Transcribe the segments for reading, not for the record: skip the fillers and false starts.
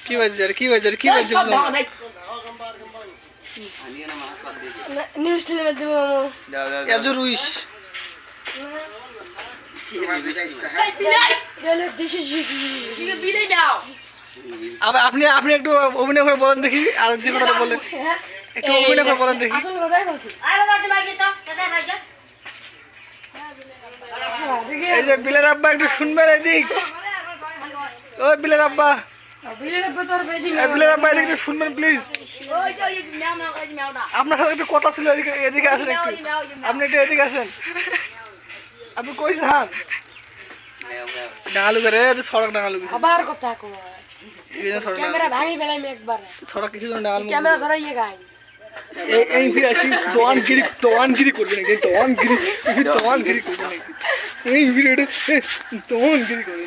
কি বাজে কি বাজে কি বাজে নিউজ টিভিতে দেব এজুর উইশ আপনি আপনি একটু অভিনয় করে বলেন দেখি আর যে কথাটা বলেন একটু অভিনয় করে বলেন দেখি এই যে বিলের আব্বা একটু শুনবেন এদিক ও বিলের আব্বা বিলের আব্বা এদিকে একটু শুনবেন প্লিজ আপনার সাথে একটু কথা ছিল এদিকে এদিকে আসেন একটু আপনি একটু এদিকে আসেন আপনি কই যান ডাঙালু করে সড়ক ডাঙালু আবার কথা কো ক্যামেরা ভাঙি ফেলাই একবার সড়ক কিছু ডাঙালু ক্যামেরা ধরাইয়ে গায় এই ভিডিওটি দোয়ানগিরি করবে নাকি দোয়ানগিরি করবে নাকি এই ভিডিওটা দোয়ানগিরি করবে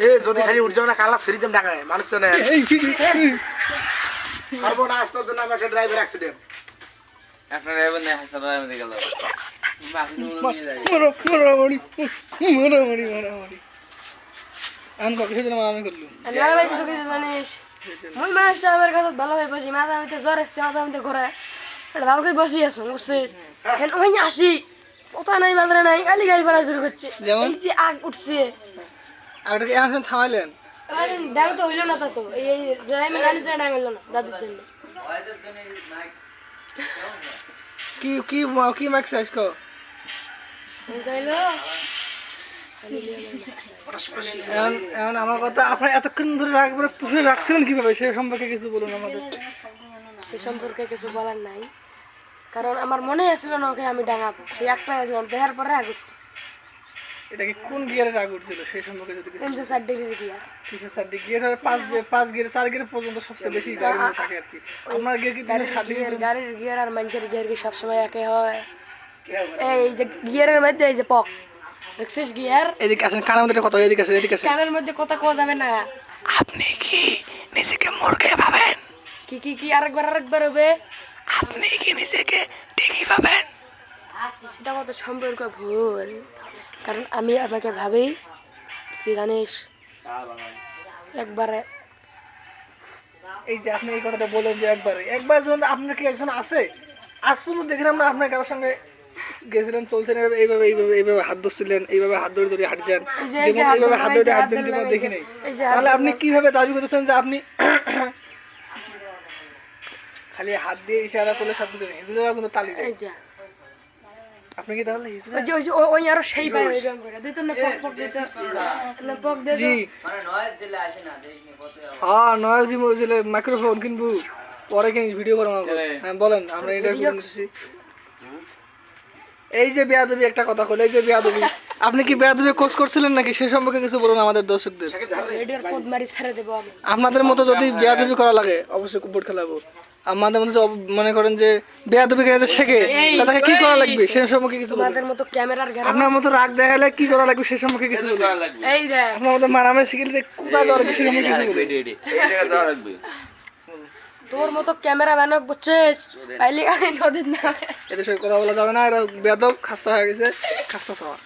এ যদি খালি উঠে যাও না কালা ছেড়ে দেম ঢাকায় মানুষ না সর্বনাশ তোর জন্য আমার একটা ড্রাইভার অ্যাক্সিডেন্ট একটা ড্রাইভার নেই হাসপাতালের মধ্যে গেল মারামারি আন কবে সেদিন আমি করলুম না ভাই কিছু কিছু জানিস মই মাস্টার আমার কাছে ভালো হয়ে বসি মাথা মিতে জ্বর এসছে মাথা মিতে ঘরে এটা ভালো করে বসি আছো বুঝছিস এখন ওই আসি কথা নাই বাঁধরা নাই গালি গালি পড়া শুরু করছে এই যে আগ উঠছে আগটা কি এখন থামাইলেন ডাক তো হইল না তা তো এই ড্রাইভার গাড়ি চড়া ডাক হইল না দাদুর জন্য কি কি কি ম্যাক্স আজকো চাইলো এখন আমার কথা আপনার এতক্ষণ ধরে রাখবেন পুষে রাখছিলেন কিভাবে সে সম্পর্কে কিছু বলুন আমাদের সে সম্পর্কে কিছু বলার নাই কারণ আমার মনে আসছিল না ওকে আমি ডাঙাবো সেই একটা দেখার পরে রাগ উঠছে এটা কি কোন গিয়ারে রাগ উঠছিল সেই সম্পর্কে যদি 360 ডিগ্রি গিয়ার 360 গিয়ার হবে 5 গিয়ার 4 গিয়ার পর্যন্ত সবচেয়ে বেশি গাড়ি থাকে আর কি আমার গিয়ার কি 360 গিয়ার গাড়ির গিয়ার আর মানুষের গিয়ার কি সবসময় একই হয় এই যে গিয়ারের মধ্যে এই যে পক দেখছিস গিয়ার এদিকে আসেন কানের মধ্যে কথা এদিকে আসেন এদিকে আসেন কানের মধ্যে কথা কোয়া যাবে না আপনি কি নিজেকে মুরগে ভাবেন কি আরেকবার হবে আপনি কি নিজেকে দেখি ভাবেন এটা কত সম্পর্ক ভুল কারণ আমি আমাকে ভাবি কি জানিস একবারে এই যে আপনি এই কথাটা বলেন যে একবার যখন আপনার কি একজন আছে আজ পর্যন্ত দেখলাম না আপনার কারোর সঙ্গে গেছিলেন চলছেন এইভাবে হাত ধরছিলেন এইভাবে হাত ধরে ধরে হাঁটছেন এইভাবে হাত ধরে হাত ধরে দেখি নেই তাহলে আপনি কিভাবে দাবি করতেছেন যে আপনি খালি হাত দিয়ে ইশারা করলে সব কিছু হিজড়া কিন্তু তালি দেয় আপনি কি তাহলে ওই আরো সেই পায় এরকম করে দিত না পক দিত না পক দে জি মানে নয় জেলে আসে না দেখিনি কত হ্যাঁ নয় জেলে মাইক্রোফোন কিনবো পরে কিনে ভিডিও করব হ্যাঁ বলেন আমরা ইন্টারভিউ করতেছি এই যে বেয়াদবি একটা কথা কইলে এই যে বেয়াদবি আপনি কি বেয়াদবি কোর্স করছিলেন নাকি সে সম্পর্কে কিছু বলুন আমাদের দর্শকদের রেডিওর পদ মারি ছেড়ে দেব আমি আপনাদের মতো যদি বেয়াদবি করা লাগে অবশ্যই কুপোর্ট খেলাবো আমাদের মতো মনে করেন যে বেয়াদবি করে শেখে তাকে কি করা লাগবে সে সম্পর্কে কিছু আমাদের মতো ক্যামেরার ঘেরা আপনার মতো রাগ দেখালে কি করা লাগবে সে সম্পর্কে কিছু বলুন এই দেখ আপনার মতো মারামারি শিখলে কোথায় যাওয়ার সে সম্পর্কে কিছু বলুন এই জায়গা যাওয়া লাগবে তোর মতো ক্যামেরা ম্যানক বুঝছিস পাইলি নদীর নামে এদের সঙ্গে কথা বলা যাবে না এরা বেয়াদব খাস্তা হয়ে গেছে খাস্তা সওয়া